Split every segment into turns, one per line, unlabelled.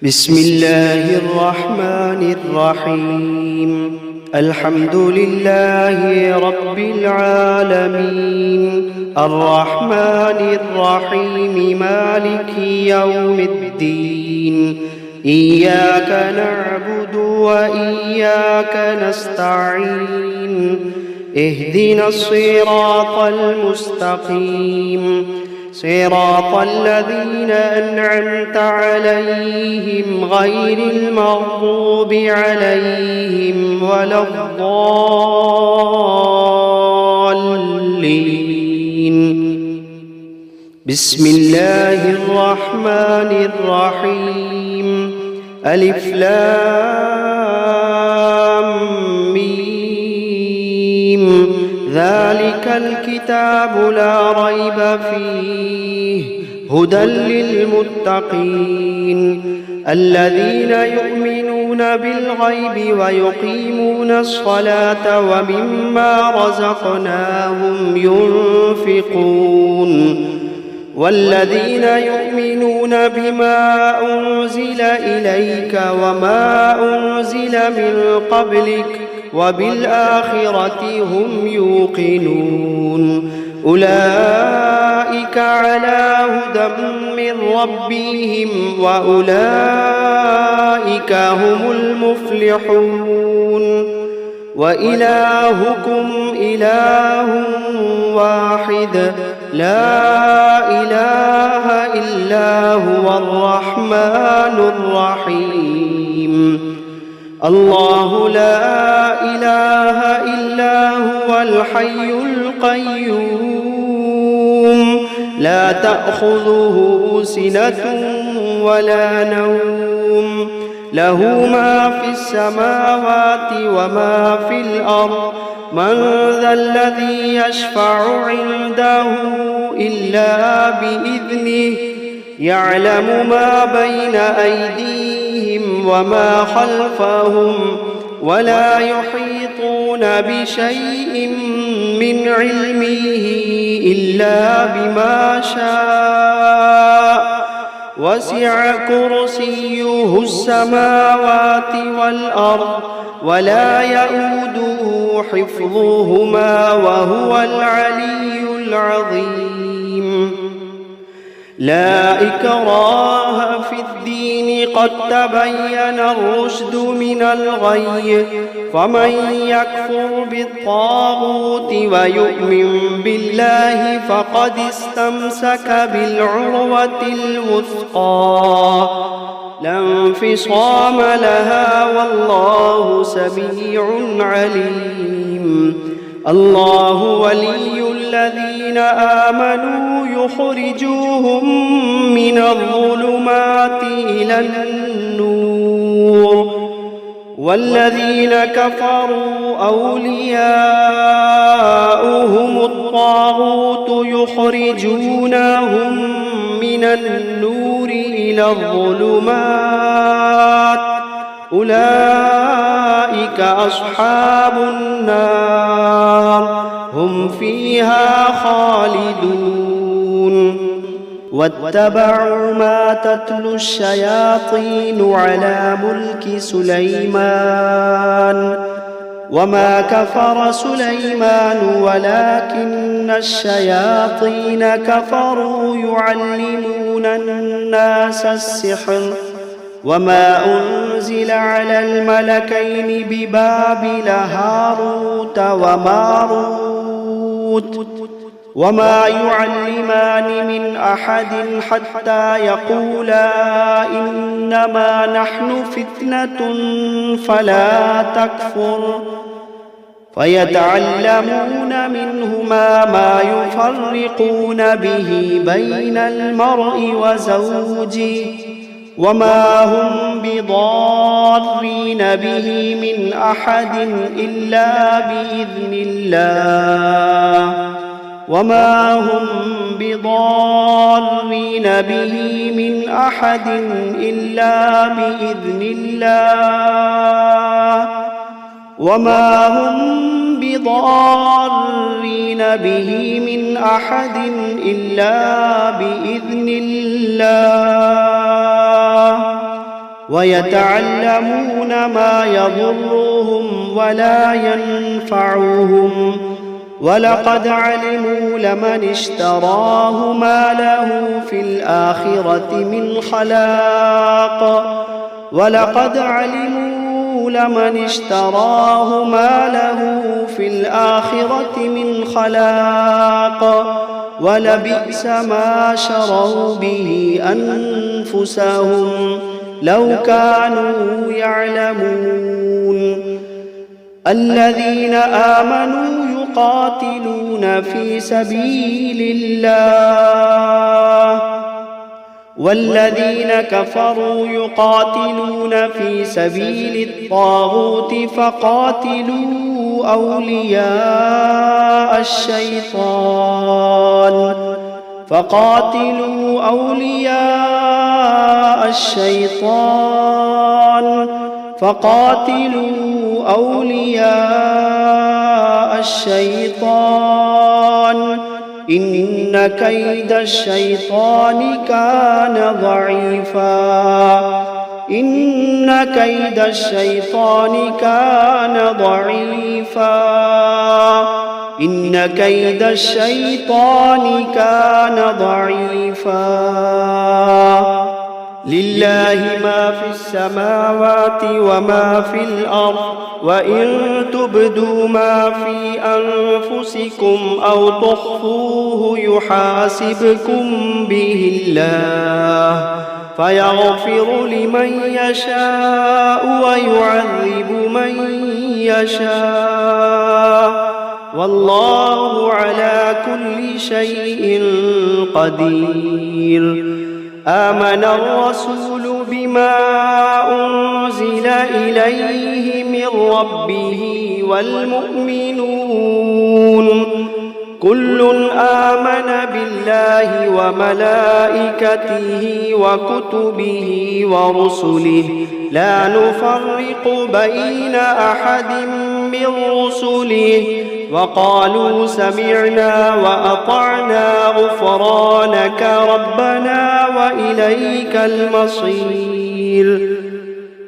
بسم الله الرحمن الرحيم. الحمد لله رب العالمين، الرحمن الرحيم، مالك يوم الدين. إياك نعبد وإياك نستعين. اهدنا الصراط المستقيم، صراط الذين أنعمت عليهم غير المغضوب عليهم ولا الضالين. بسم الله الرحمن الرحيم. ألف لام ميم. ذلك الكتاب لا ريب فيه هدى للمتقين الذين يؤمنون بالغيب ويقيمون الصلاة ومما رزقناهم ينفقون والذين يؤمنون بما أنزل إليك وما أنزل من قبلك وبالآخرة هم يوقنون. أولئك على هدى من ربهم وأولئك هم المفلحون. وإلهكم إله واحد لا إله إلا هو الرحمن الرحيم. الله لا إله إلا هو الحي القيوم، لا تأخذه سنة ولا نوم، له ما في السماوات وما في الأرض. من ذا الذي يشفع عنده إلا بإذنه، يعلم ما بين أيديهم وما خلفهم، ولا يحيطون بشيء من علمه إلا بما شاء. وسع كرسيه السماوات والأرض ولا يئوده حفظهما وهو العلي العظيم. لا إكراه في الدين، قد تبين الرشد من الغي. فمن يكفر بالطاغوت ويؤمن بالله فقد استمسك بالعروة الوثقى، لا انفصام لها، والله سميع عليم. الله ولي الذين آمنوا يخرجوهم من الظلمات إلى النور، والذين كفروا أولياؤهم الطاغوت يخرجونهم من النور إلى الظلمات. أولئك أصحاب النار، هم فيها خالدون. واتبعوا ما تتلو الشياطين على ملك سليمان، وما كفر سليمان ولكن الشياطين كفروا يعلمون الناس السحر. وما أنزل على الملكين ببابل هاروت وماروت وما يعلمان من أحد حتى يقولا إنما نحن فتنة فلا تكفر، فيتعلمون منهما ما يفرقون به بين المرء وزوجه، وما هم بضارين به من أحد إلا بإذن الله، وما هم بضارين به من أحد إلا بإذن الله، وما هم بضارين به من أحد إلا بإذن الله. ويتعلمون ما يضرهم ولا ينفعهم ولقد علموا لمن اشتراه ما له في الآخرة من خلاق ولقد علموا لمن اشتراه ما له في الآخرة من خلاق ولبئس ما شروا به أنفسهم لو كانوا يعلمون الذين آمنوا يقاتلون في سبيل الله والذين كفروا يقاتلون في سبيل الطاغوت فقاتلوا أولياء الشيطان إن كيد الشيطان كان ضعيفا لله ما في السماوات وما في الأرض وإن تبدوا ما في أنفسكم أو تخفوه يحاسبكم به الله فيغفر لمن يشاء ويعذب من يشاء والله على كل شيء قدير آمن الرسول بما أنزل إليه من ربه والمؤمنون كل آمن بالله وملائكته وكتبه ورسله لا نفرق بين أحد من رسله وقالوا سمعنا وأطعنا غفرانك ربنا وإليك المصير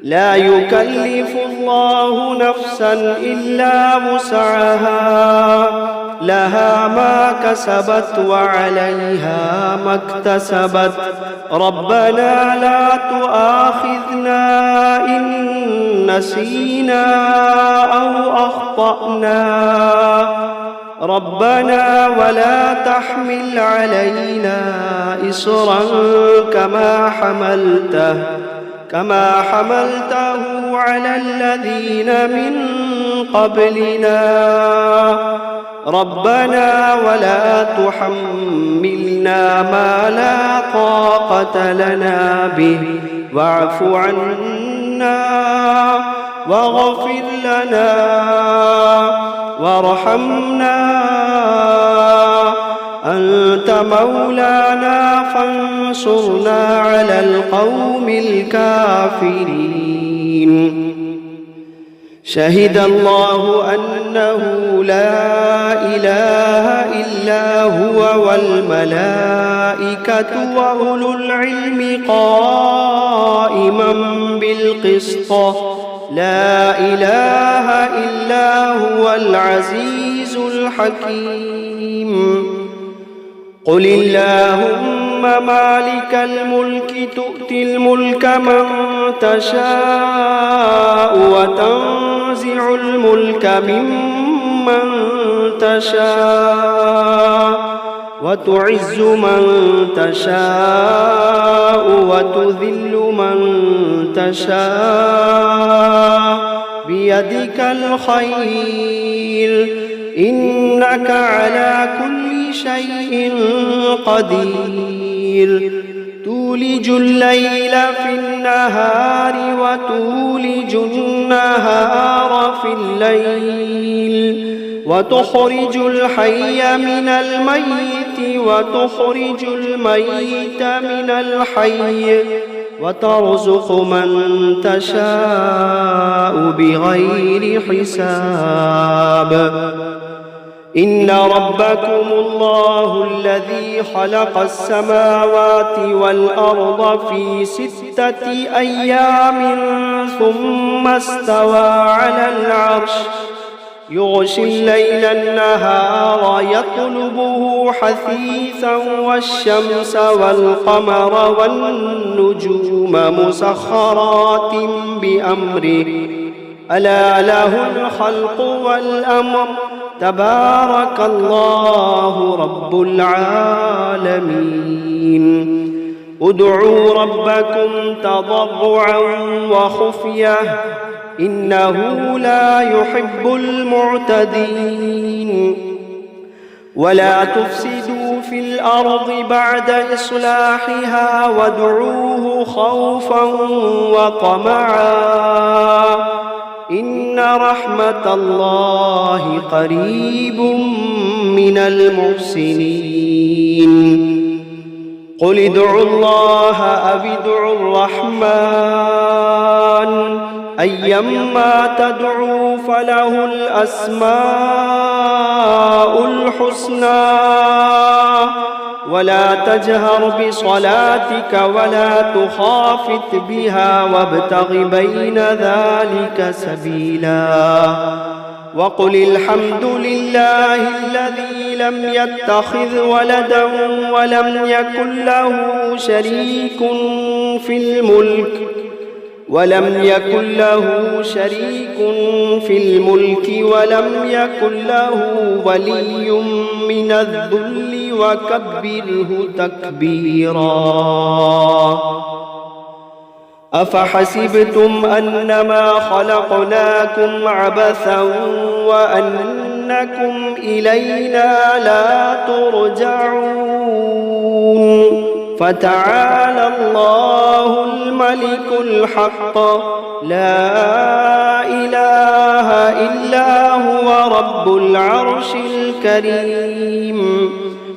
لا يكلف الله نفسا إلا وسعها لها ما كسبت وعليها ما اكتسبت ربنا لا تؤاخذنا إن نسينا أو أخطأنا ربنا ولا تحمل علينا إصرا كما حملته على الذين من قبلنا ربنا ولا تحملنا ما لا طاقة لنا به واعف عنا واغفر لنا وارحمنا أنت مولانا فانصرنا على القوم الكافرين شهد الله أنه لا إله إلا هو والملائكة وأولو العلم قائما بالقسط لا إله إلا هو العزيز الحكيم قل اللهم مالك الملك تؤتي الملك من تشاء وتنزع الملك ممن تشاء وتعز من تشاء وتذل من تشاء بيدك الخير إنك على كل شيء قدير تولج الليل في النهار وتولج النهار في الليل وتخرج الحي من الميت وتخرج الميت من الحي وترزق من تشاء بغير حساب إن ربكم الله الذي خلق السماوات والأرض في 6 أيام ثم استوى على العرش يغشي الليل النهار يطلبه حثيثا والشمس والقمر والنجوم مسخرات بأمره ألا له الخلق والأمر تبارك الله رب العالمين ادعوا ربكم تضرعا وخفية إنه لا يحب المعتدين ولا تفسدوا في الأرض بعد إصلاحها وادعوه خوفا وطمعا إن رحمة الله قريب من المحسنين قل ادعوا الله أو ادعوا الرحمن أيما تدعوا فله الأسماء الحسنى ولا تجهر بصلاتك ولا تخافت بها وابتغ بين ذلك سبيلا وقل الحمد لله الذي لم يتخذ ولدا ولم يكن له شريك في الملك ولم يكن له ولي من الذل وكبره تكبيرا أفحسبتم أنما خلقناكم عبثا وأنكم إلينا لا ترجعون فتعالى الله الملك الحق لا إله إلا هو رب العرش الكريم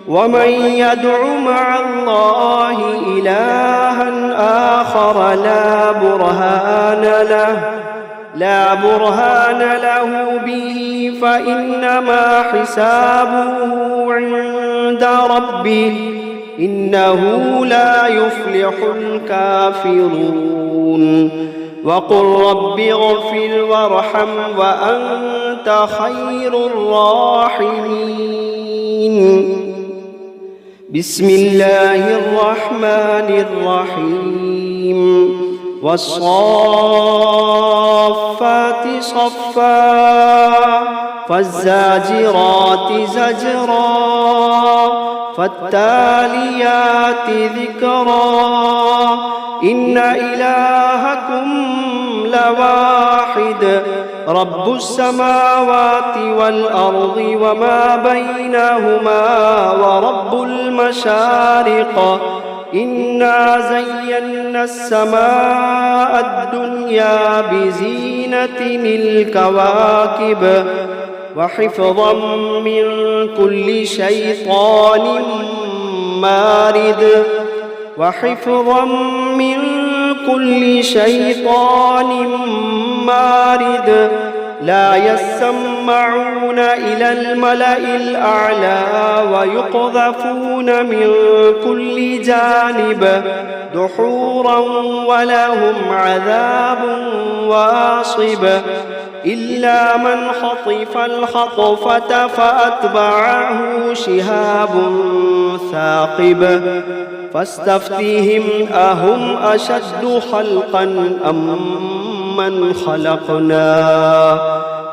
ومن يدع مع الله إلها آخر لا برهان له به فإنما حسابه عند ربه إنه لا يفلح الكافرون وقل رب اغفر وارحم وأنت خير الراحمين بسم الله الرحمن الرحيم والصافات صفا فالزاجرات زجرا فالتاليات ذكرا إن إلهكم لواحد رب السماوات والأرض وما بينهما ورب المشارق إنا زينا السماء الدنيا بزينة الكواكب وحفظا من كل شيطان مارد لا يسمعون إلى الملأ الأعلى ويقذفون من كل جانب دحورا ولهم عذاب واصب إلا من خطف الخطفة فأتبعه شهاب ثاقب فاستفتهم أهم أشد خلقا أم من خلقنا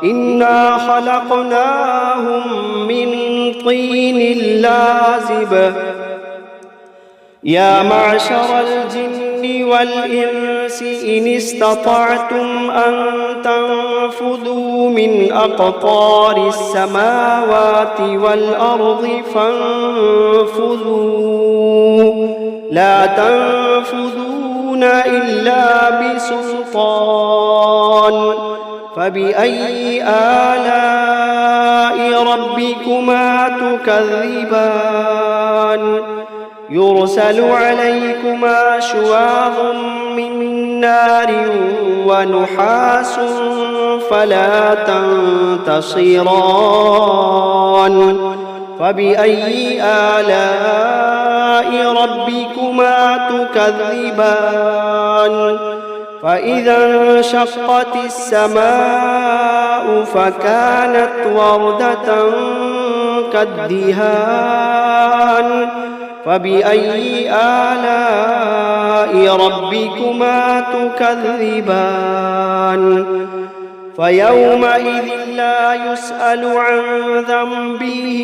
إنا خلقناهم من طين لازب يا معشر الجن والإنس إن استطعتم أن تنفذوا من أقطار السماوات والأرض فانفذوا لا تنفذون إلا بسلطان فبأي آلاء ربكما تكذبان يرسل عليكما شواظ من نار ونحاس فلا تنتصران فبأي آلاء ربكما تكذبان فإذا انشقت السماء فكانت وردة كالدهان فبأي آلاء ربكما تكذبان فيومئذ لا يسأل عن ذنبه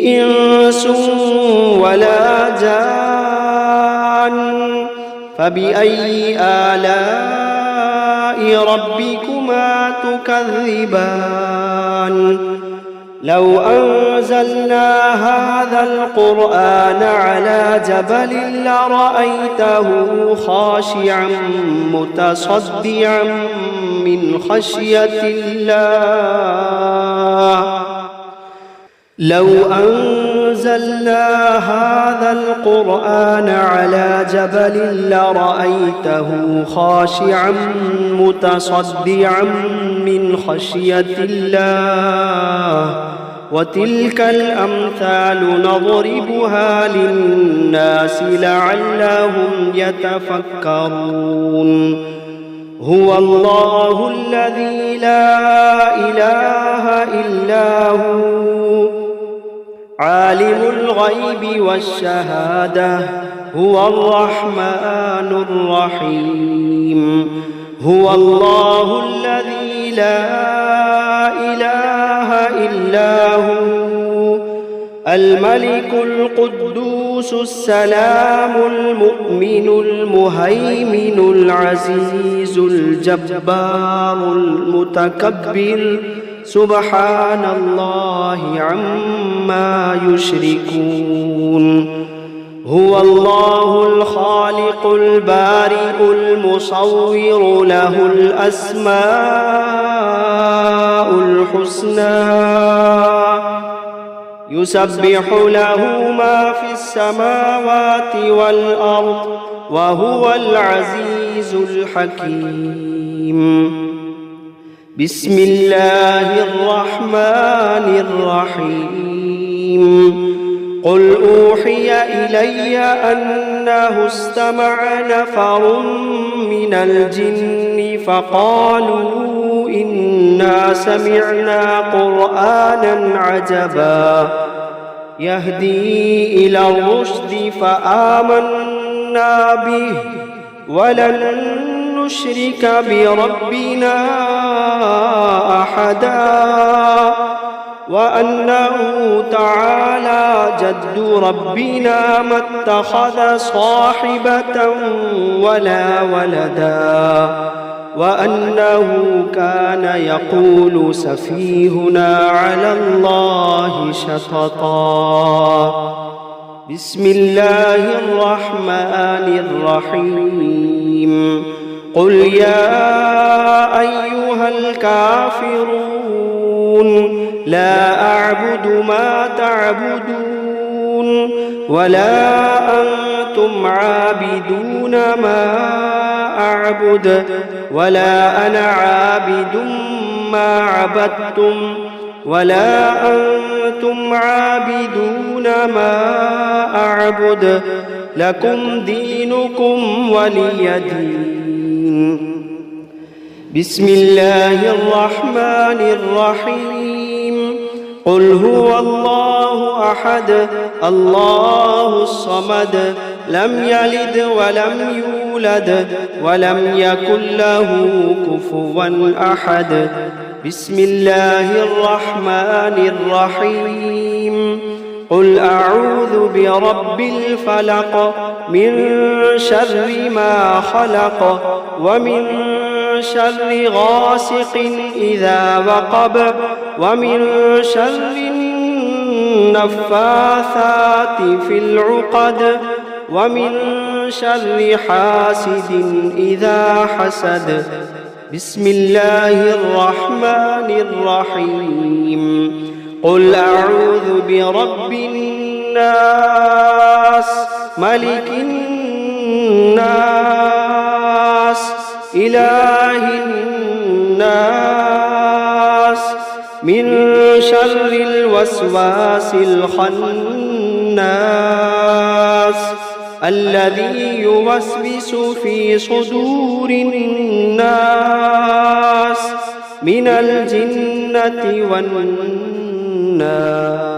إنس ولا جان فبأي آلاء ربكما تكذبان لو أنزلنا هذا القرآن على جبل لرأيته خاشعا متصدعا من خشية الله لو أنزلنا هذا القرآن على جبل لرأيته خاشعا متصدعا من خشية الله وتلك الأمثال نضربها للناس لعلهم يتفكرون هو الله الذي لا إله إلا هو عالم الغيب والشهادة هو الرحمن الرحيم هو الله الذي لا إله إلا هو الملك القدوس السلام المؤمن المهيمن العزيز الجبار المتكبر سبحان الله عما يشركون هو الله الخالق البارئ المصور له الأسماء الحسنى يسبح له ما في السماوات والأرض وهو العزيز الحكيم بسم الله الرحمن الرحيم قل أوحي إلي أنه استمع نفر من الجن فقالوا إنا سمعنا قرآنا عجبا يهدي إلى الرشد فآمنا به ولن نشرك بربنا أحدا وأنه تعالى جد ربنا ما اتخذ صاحبة ولا ولدا وأنه كان يقول سفيهنا على الله شططا بسم الله الرحمن الرحيم قل يا أيها الكافرون لا أعبد ما تعبدون ولا أنتم عابدون ما أعبد ولا أنا عابد ما عبدتم ولا أنتم عابدون ما أعبد لكم دينكم ولي دين بسم الله الرحمن الرحيم قل هو الله أحد الله الصمد لم يلد ولم يولد ولم يكن له كفوا أحد بسم الله الرحمن الرحيم قل أعوذ برب الفلق من شر ما خلق ومن شر غاسق إذا وقب ومن شر النفاثات في العقد ومن شر حاسد إذا حسد بسم الله الرحمن الرحيم قل أعوذ برب الناس ملك الناس إله الناس من شر الوسواس الخناس الذي يوسوس في صدور الناس من الجنة والناس.